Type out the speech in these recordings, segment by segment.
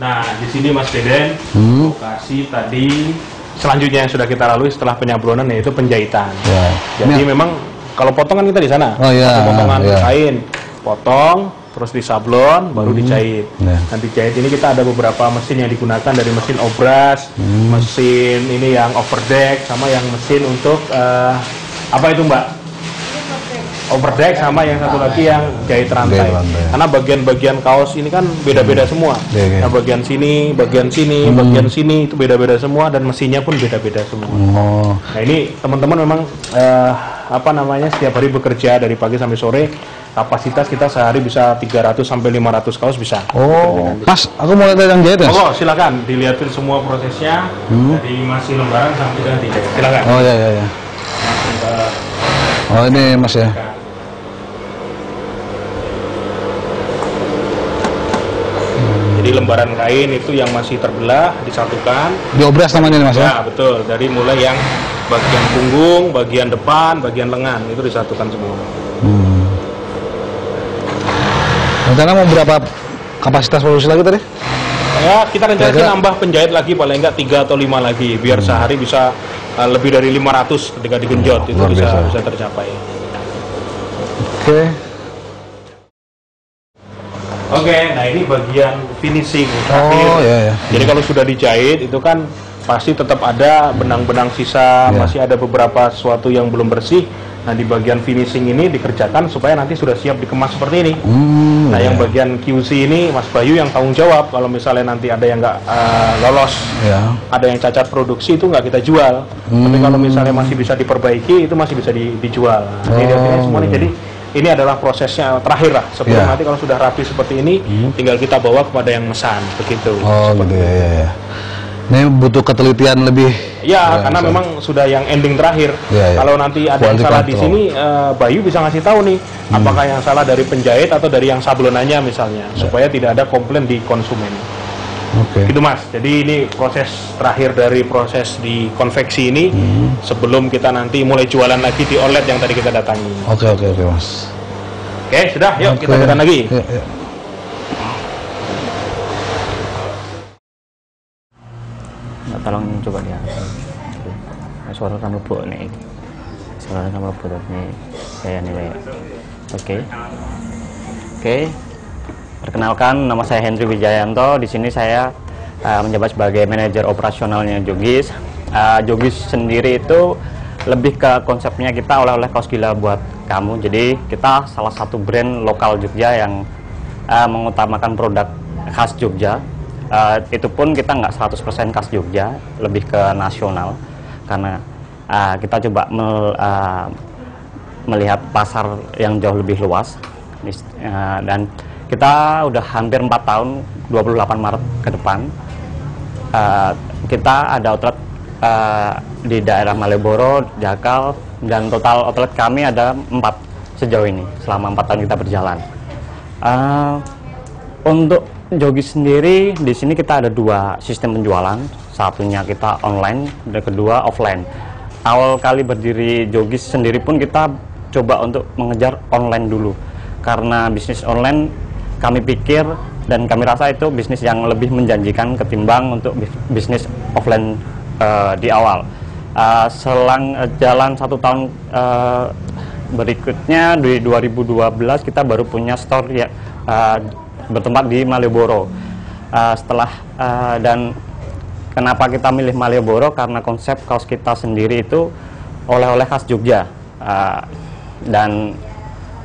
Nah, di sini Mas Deden, lokasi tadi selanjutnya yang sudah kita lalui setelah penyablonan yaitu penjahitan. Ya. Jadi memang kalau potongan kita di sana, potongan kain, potong, terus disablon, baru dijahit. Nah, dijahit ini kita ada beberapa mesin yang digunakan dari mesin obras, mesin ini yang overdeck, sama yang mesin untuk apa itu Mbak? Overdeck sama yang satu lagi yang jahit rantai. Karena bagian-bagian kaos ini kan beda-beda semua. Nah, bagian sini, bagian sini itu beda-beda semua dan mesinnya pun beda-beda semua. Nah, ini teman-teman memang apa namanya setiap hari bekerja dari pagi sampai sore. Kapasitas kita sehari bisa 300 sampai 500 kaos bisa. Mas, aku mau lihat yang jahit, Mas. Silakan dilihatin semua prosesnya dari masih lembaran sampai dengan dijahit. Silakan. Iya. Ini Mas ya. Jadi lembaran kain itu yang masih terbelah disatukan. Diobras namanya Mas ya? Ya betul. Dari mulai yang bagian punggung, bagian depan, bagian lengan itu disatukan semua. Rencana mau berapa kapasitas produksi lagi tadi? Ya kita rencanakan nambah penjahit lagi paling enggak 3 atau 5 lagi biar sehari bisa lebih dari 500 ketika digenjot itu bisa tercapai. Oke, nah ini bagian finishing terakhir. Jadi kalau sudah dijahit itu kan pasti tetap ada benang-benang sisa, masih ada beberapa sesuatu yang belum bersih. Nah di bagian finishing ini dikerjakan supaya nanti sudah siap dikemas seperti ini. Nah yang bagian QC ini Mas Bayu yang tanggung jawab kalau misalnya nanti ada yang nggak lolos, ada yang cacat produksi itu nggak kita jual. Tapi kalau misalnya masih bisa diperbaiki itu masih bisa dijual. Jadi semua ini jadi ini adalah prosesnya terakhir lah sebelum nanti kalau sudah rapi seperti ini tinggal kita bawa kepada yang mesan begitu. Ini butuh ketelitian lebih. Karena memang sudah yang ending terakhir. Kalau nanti ada yang salah di sini, Bayu bisa ngasih tahu nih apakah yang salah dari penjahit atau dari yang sablonannya misalnya, supaya tidak ada komplain di konsumen. Gitu Mas. Jadi ini proses terakhir dari proses di konveksi ini sebelum kita nanti mulai jualan lagi di outlet yang tadi kita datangi. Oke Mas. Sudah, yuk kita jalan lagi. Tolong coba dia. Suara kamu buat nih. Suara kamu buat nih. Saya nilai. Oke. Perkenalkan, nama saya Hendri Wijayanto. Di sini saya menjabat sebagai manajer operasionalnya Jogis. Jogis sendiri itu lebih ke konsepnya kita oleh-oleh kaos gila buat kamu. Jadi kita salah satu brand lokal Jogja yang mengutamakan produk khas Jogja. Itu pun kita nggak 100% khas Jogja, lebih ke nasional karena kita coba melihat pasar yang jauh lebih luas dan kita udah hampir 4 tahun, 28 Maret ke depan kita ada outlet di daerah Malioboro, Jakal, dan total outlet kami ada 4 sejauh ini selama 4 tahun kita berjalan. Untuk Jogis sendiri di sini kita ada 2 sistem penjualan, satunya kita online dan kedua offline. Awal kali berdiri Jogis sendiri pun kita coba untuk mengejar online dulu karena bisnis online kami pikir dan kami rasa itu bisnis yang lebih menjanjikan ketimbang untuk bisnis offline di awal. Selang jalan 1 tahun berikutnya di 2012 kita baru punya store ya bertempat di Malioboro. Dan kenapa kita milih Malioboro karena konsep kaos kita sendiri itu oleh-oleh khas Jogja dan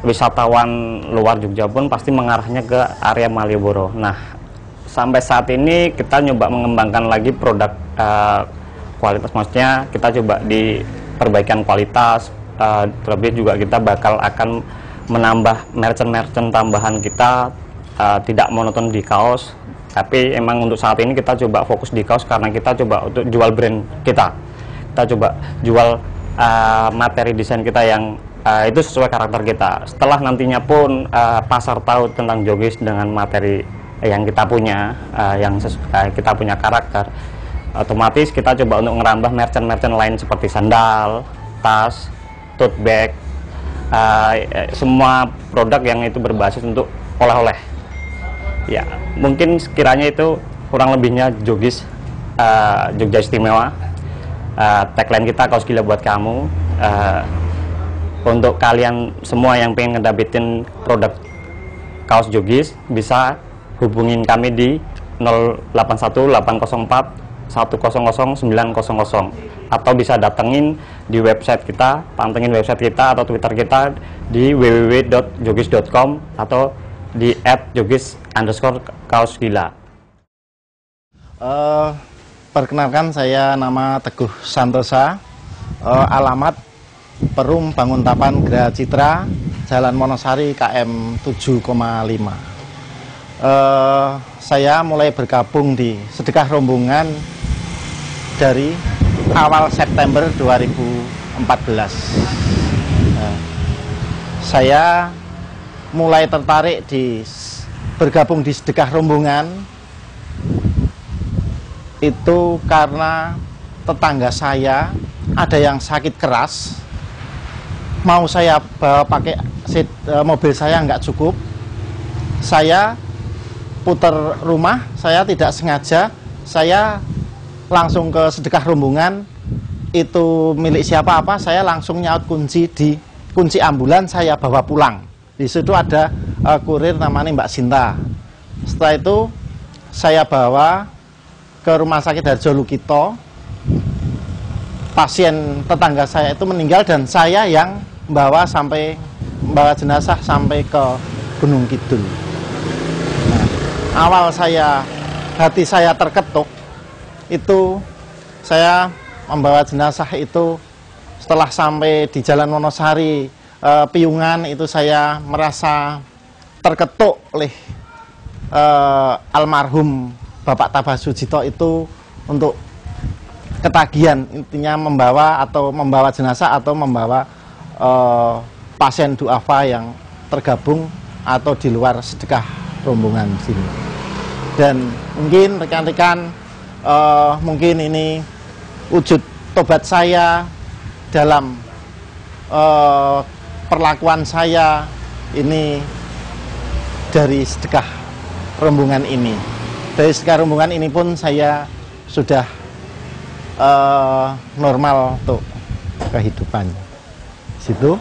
wisatawan luar Jogja pun pasti mengarahnya ke area Malioboro. Nah sampai saat ini kita nyoba mengembangkan lagi produk kualitas, maksudnya kita coba di perbaikan kualitas, terlebih juga kita bakal akan menambah merchant tambahan kita. Tidak monoton di kaos, tapi emang untuk saat ini kita coba fokus di kaos karena kita coba untuk jual brand kita coba jual materi desain kita yang itu sesuai karakter kita. Setelah nantinya pun pasar tahu tentang Jogis dengan materi yang kita punya, kita punya karakter, otomatis kita coba untuk ngerambah merchant lain seperti sandal, tas, tote bag, semua produk yang itu berbasis untuk oleh-oleh. Ya, mungkin sekiranya itu kurang lebihnya Jogis, Jogja Istimewa. Tagline kita kaos gila buat kamu. Untuk kalian semua yang pengen ngedapetin produk kaos Jogis, bisa hubungin kami di 081804100900 atau bisa datengin di website kita, pantengin website kita atau Twitter kita di www.jogis.com atau di @jogis_kaosgila. Perkenalkan, saya nama Teguh Santosa, alamat Perum Banguntapan Geraha Citra, Jalan Monosari KM 7,5. Saya mulai bergabung di Sedekah Rombongan dari awal September 2014. Saya mulai tertarik bergabung di Sedekah Rombongan itu karena tetangga saya ada yang sakit keras. Mau saya bawa pakai mobil saya nggak cukup. Saya putar rumah, saya tidak sengaja, saya langsung ke Sedekah Rombongan. Itu milik siapa apa, saya langsung nyaut kunci ambulan, saya bawa pulang. Di situ ada kurir namanya Mbak Sinta. Setelah itu saya bawa ke Rumah Sakit Harjo Lukito. Pasien tetangga saya itu meninggal dan saya yang membawa jenazah sampai ke Gunung Kidul. Nah, awal hati saya terketuk itu, saya membawa jenazah itu setelah sampai di Jalan Wonosari Piungan, itu saya merasa terketuk oleh almarhum Bapak Tabah Sujito itu untuk ketagihan, intinya membawa jenazah atau membawa pasien duafa yang tergabung atau di luar Sedekah Rombongan sini. Dan mungkin rekan-rekan, mungkin ini wujud tobat saya dalam perlakuan saya ini dari Sedekah Rombongan ini. Dari Sedekah Rombongan ini pun saya sudah normal untuk kehidupan. Situ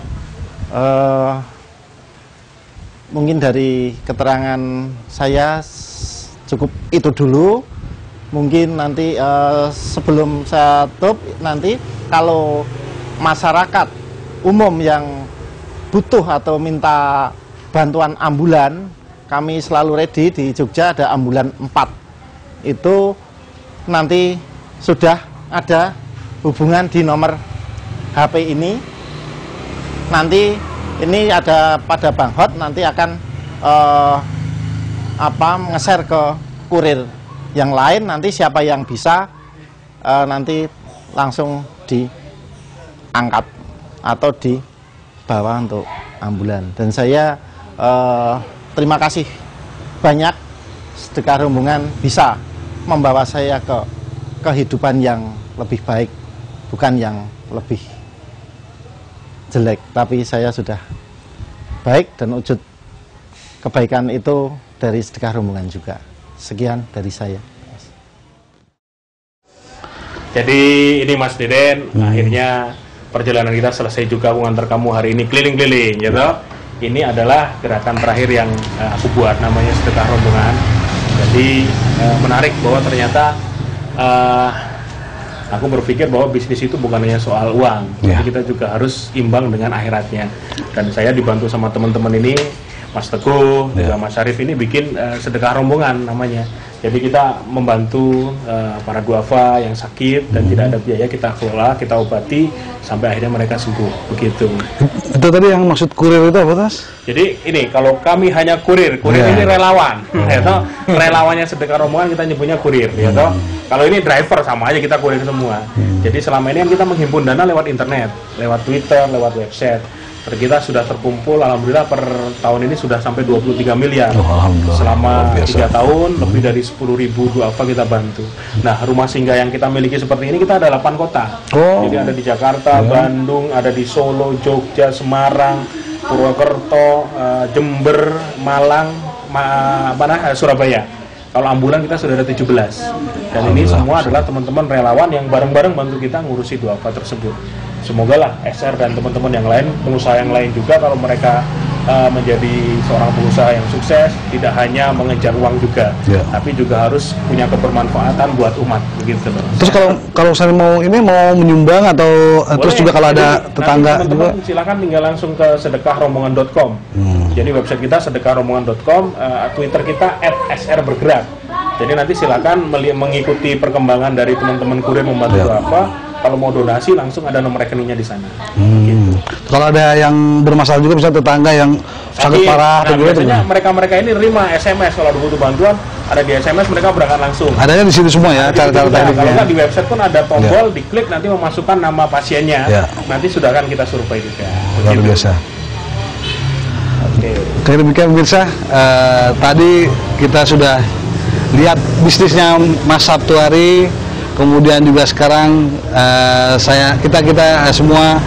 mungkin dari keterangan saya cukup itu dulu. Mungkin nanti sebelum saya tutup, nanti kalau masyarakat umum yang butuh atau minta bantuan ambulan, kami selalu ready. Di Jogja ada ambulan 4. Itu nanti sudah ada hubungan di nomor HP ini. Nanti ini ada pada Bang Hot, nanti akan nge-share ke kurir yang lain. Nanti siapa yang bisa nanti langsung diangkat atau dibawa untuk ambulan. Dan saya terima kasih banyak, Sedekah Rombongan bisa membawa saya ke kehidupan yang lebih baik, bukan yang lebih jelek, tapi saya sudah baik dan wujud kebaikan itu dari Sedekah Rombongan juga. Sekian dari saya. Jadi ini Mas Deden, akhirnya perjalanan kita selesai juga mengantar kamu hari ini keliling-keliling, gitu. Ini adalah gerakan terakhir yang aku buat, namanya Sedekah Rombongan. Jadi menarik bahwa ternyata aku berpikir bahwa bisnis itu bukan hanya soal uang, tapi kita juga harus imbang dengan akhiratnya. Dan saya dibantu sama teman-teman ini, Mas Teguh, juga Mas Syarif, ini bikin Sedekah Rombongan namanya. Jadi kita membantu para duafa yang sakit dan tidak ada biaya, kita kelola, kita obati sampai akhirnya mereka sembuh, begitu. Itu tadi yang maksud kurir itu apa, Tas? Jadi ini kalau kami hanya kurir ini relawan, relawannya Sedekah Rombongan kita nyebutnya kurir, Kalau ini driver sama aja, kita kurir semua. Jadi selama ini kita menghimpun dana lewat internet, lewat Twitter, lewat website. Kita sudah terkumpul, alhamdulillah per tahun ini sudah sampai 23 miliar. Selama 3 tahun, lebih dari 10.000 duafa kita bantu. Nah, rumah singgah yang kita miliki seperti ini, kita ada 8 kota. Jadi ada di Jakarta, Bandung, ada di Solo, Jogja, Semarang, Purwokerto, Jember, Malang, Surabaya. Kalau ambulan kita sudah ada 17. Dan ini semua adalah teman-teman relawan yang bareng-bareng bantu kita ngurusi duafa tersebut. Semoga lah SR dan teman-teman yang lain, pengusaha yang lain juga, kalau mereka menjadi seorang pengusaha yang sukses, tidak hanya mengejar uang juga, tapi juga harus punya kebermanfaatan buat umat, begitu. Terus kalau saya mau menyumbang atau boleh, terus juga kalau ada tetangga juga, silakan tinggal langsung ke sedekahrombongan.com. Jadi website kita sedekahrombongan.com, Twitter kita @srbergerak. Jadi nanti silakan mengikuti perkembangan dari teman-teman kurir membantu duafa. Kalau mau donasi langsung ada nomor rekeningnya di sana. Gitu. Kalau ada yang bermasalah juga, misalnya tetangga yang sakit parah, biasanya mereka ini terima SMS kalau butuh bantuan, ada di SMS mereka berangkat langsung. Adanya di situ semua ya, cara-cara tekniknya. Kalau nggak di website pun ada tombol, diklik nanti memasukkan nama pasiennya. Nanti sudah akan kita survei juga. Luar biasa. Oke, demikian pemirsa. Tadi kita sudah lihat bisnisnya Mas Sabtuari. Kemudian juga sekarang kita semua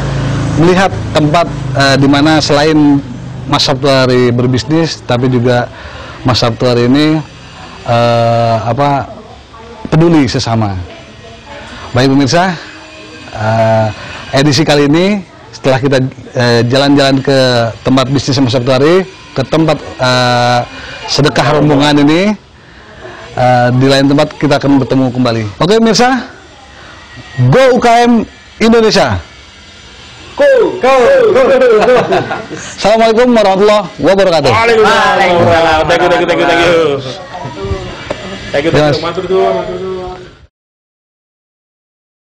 melihat tempat di mana selain Mas Sabtuari berbisnis, tapi juga Mas Sabtuari ini peduli sesama. Baik pemirsa, edisi kali ini setelah kita jalan-jalan ke tempat bisnis Mas Sabtuari, ke tempat sedekah rombongan ini. Di lain tempat kita akan bertemu kembali. Oke pemirsa, Go UKM Indonesia. Go. Assalamualaikum warahmatullahi wabarakatuh. Waalaikumsalam. Thank you.